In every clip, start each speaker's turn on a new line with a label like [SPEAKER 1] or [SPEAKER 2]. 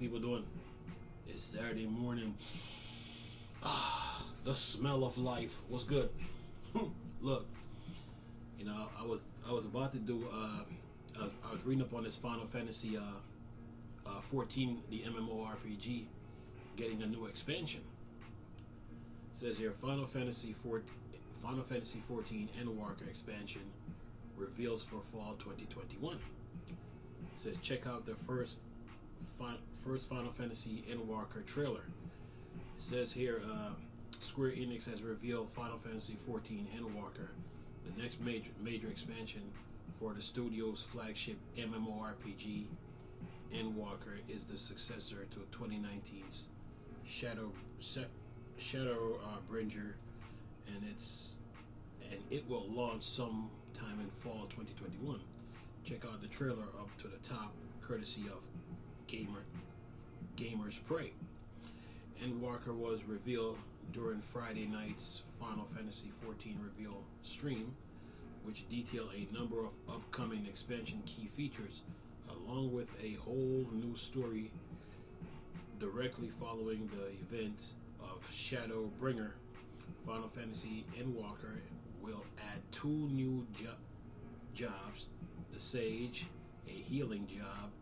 [SPEAKER 1] people doing? It's Saturday morning. Ah, the smell of life was good. Look, I was about to do. I was reading up on this Final Fantasy 14, the MMORPG, getting a new expansion. It says here Final Fantasy 14 Endwalker expansion reveals for fall 2021. It says check out the first Final Fantasy Endwalker trailer. It says here Square Enix has revealed Final Fantasy 14 Endwalker, the next major expansion for the studio's flagship MMORPG. Endwalker is the successor to 2019's Shadowbringer, and it will launch sometime in fall 2021. Check out the trailer up to the top, courtesy of Gamers Prey. Endwalker was revealed during Friday night's Final Fantasy XIV reveal stream, which detailed a number of upcoming expansion key features, along with a whole new story directly following the event of Shadowbringer. Final Fantasy Endwalker will add two new jobs: the Sage, a healing job,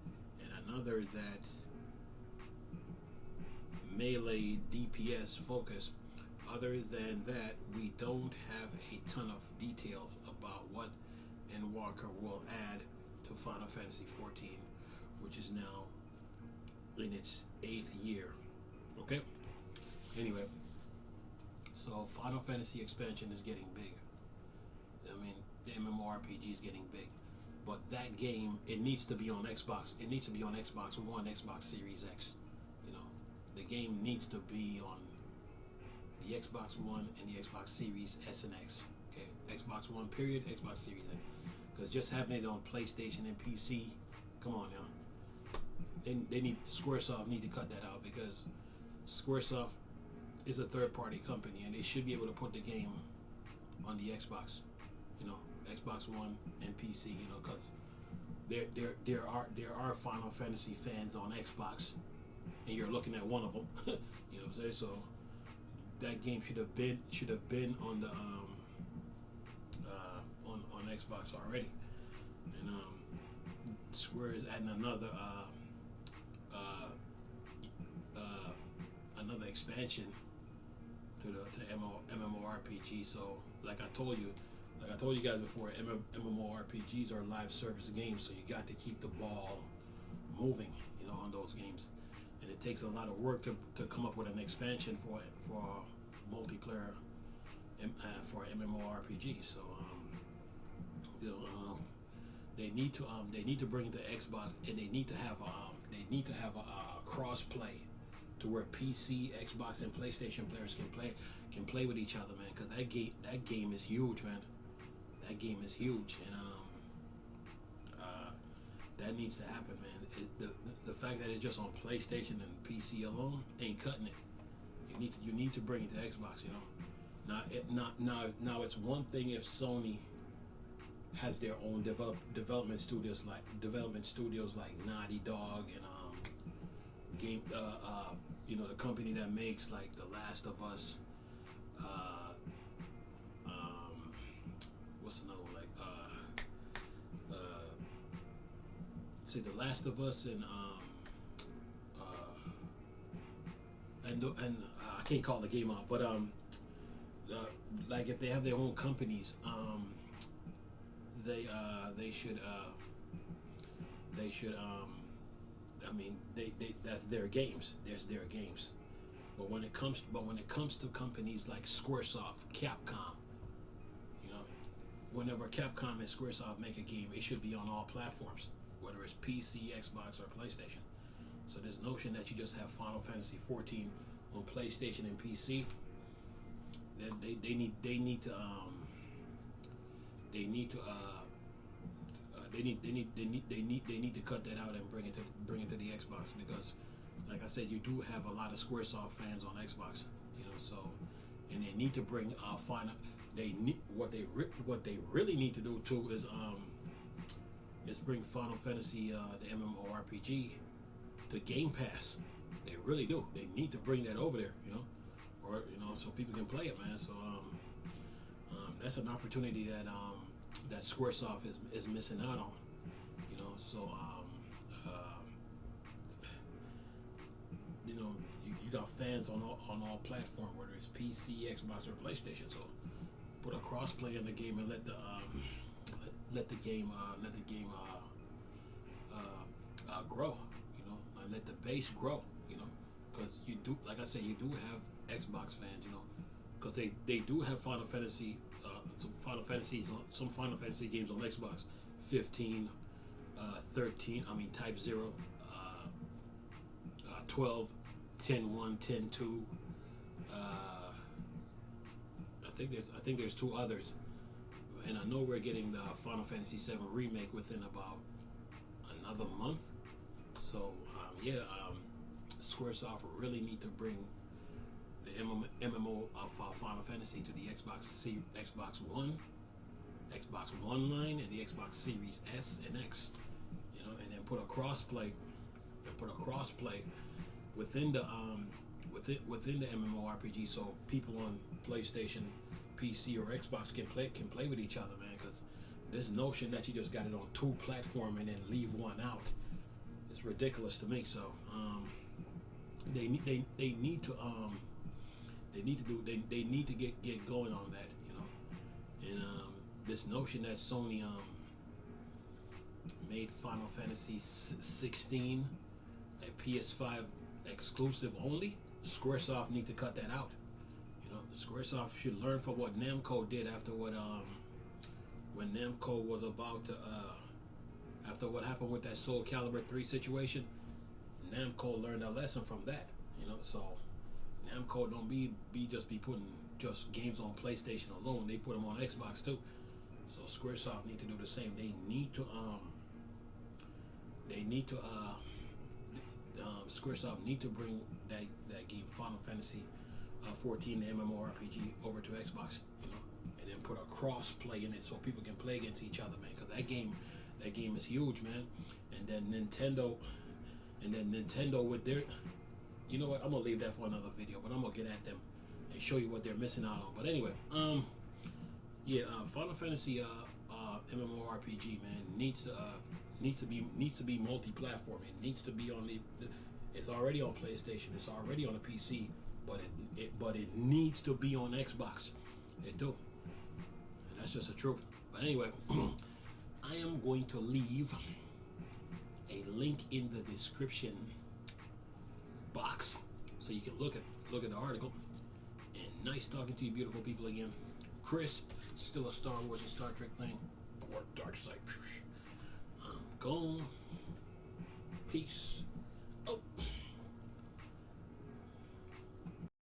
[SPEAKER 1] and another that melee DPS focus. Other than that, we don't have a ton of details about what Endwalker will add to Final Fantasy XIV, which is now in its 8th year. Okay? Anyway, so Final Fantasy expansion is getting big. I mean, the MMORPG is getting big. But that game, it needs to be on Xbox. It needs to be on Xbox One, Xbox Series X. You know, the game needs to be on the Xbox One and the Xbox Series S and X. Okay, Xbox One period, Xbox Series X. Because just having it on PlayStation and PC, come on now. They need Squaresoft need to cut that out, because Squaresoft is a third-party company and they should be able to put the game on the Xbox, Xbox One and PC, because there are Final Fantasy fans on Xbox, and you're looking at one of them. You know what I'm saying? So that game should have been on the on Xbox already, and Square is adding another another expansion to the MMORPG. So like I told you guys before, MMORPGs are live service games, so you got to keep the ball moving, on those games, and it takes a lot of work to come up with an expansion for multiplayer for MMORPG. So they need to bring it to Xbox, and they need to have a crossplay to where PC, Xbox, and PlayStation players can play with each other, man. Because that game is huge, man. That game is huge, and that needs to happen, man. The fact that it's just on PlayStation and PC alone ain't cutting it. You need to bring it to Xbox, Now it's one thing if Sony has their own development studios like Naughty Dog and the company that makes like The Last of Us. What's another one, like say The Last of Us and I can't call the game out, but like if they have their own companies, they should I mean, that's their games. There's their games. But when it comes to companies like Squaresoft, Capcom, whenever Capcom and Squaresoft make a game, it should be on all platforms, whether it's PC, Xbox, or PlayStation. So this notion that you just have Final Fantasy 14 on PlayStation and PC, they need to cut that out and bring it to the Xbox, because like I said, you do have a lot of Squaresoft fans on Xbox, so, and they need to bring Final. What they really need to do too is bring Final Fantasy the MMORPG the Game Pass. They really do. They need to bring that over there, or so people can play it, man. So that's an opportunity that that SquareSoft is missing out on, So you got fans on all platforms, whether it's PC, Xbox, or PlayStation. So put a crossplay in the game and let the game grow. And let the base grow. Because you do, like I said, you do have Xbox fans. Because they do have Final Fantasy, some Final Fantasy games on Xbox, 15, 13. I mean Type 0, 12, 10-1, 10-2. I think there's two others, and I know we're getting the Final Fantasy 7 remake within about another month. So SquareSoft really need to bring the MMO of Final Fantasy to the Xbox One line, and the Xbox Series S and X. And then put a crossplay within the within the MMORPG, so people on PlayStation, PC, or Xbox can play with each other, man. Because this notion that you just got it on two platforms and then leave one out, it's ridiculous to me. So they need to get going on that, And this notion that Sony made Final Fantasy 16 a PS5 exclusive only, SquareSoft need to cut that out. SquareSoft should learn from what Namco did after when Namco was about to after what happened with that Soul Calibur 3 situation. Namco learned a lesson from that. So Namco don't be putting just games on PlayStation alone. They put them on Xbox too. So SquareSoft need to do the same. They need to SquareSoft need to bring that game Final Fantasy 14, the MMORPG, over to Xbox, and then put a cross play in it so people can play against each other, man. Because that game is huge, man. And then Nintendo with their, you know what? I'm gonna leave that for another video, but I'm gonna get at them and show you what they're missing out on. But anyway, Final Fantasy MMORPG, man, needs to be multi-platform. It needs to be on it's already on PlayStation. It's already on a PC, but it needs to be on Xbox. It do, and that's just the truth. But anyway, I am going to leave a link in the description box so you can look at the article. And nice talking to you, beautiful people, again. Chris, still a Star Wars and Star Trek thing. Or Dark Side. Gone. Peace.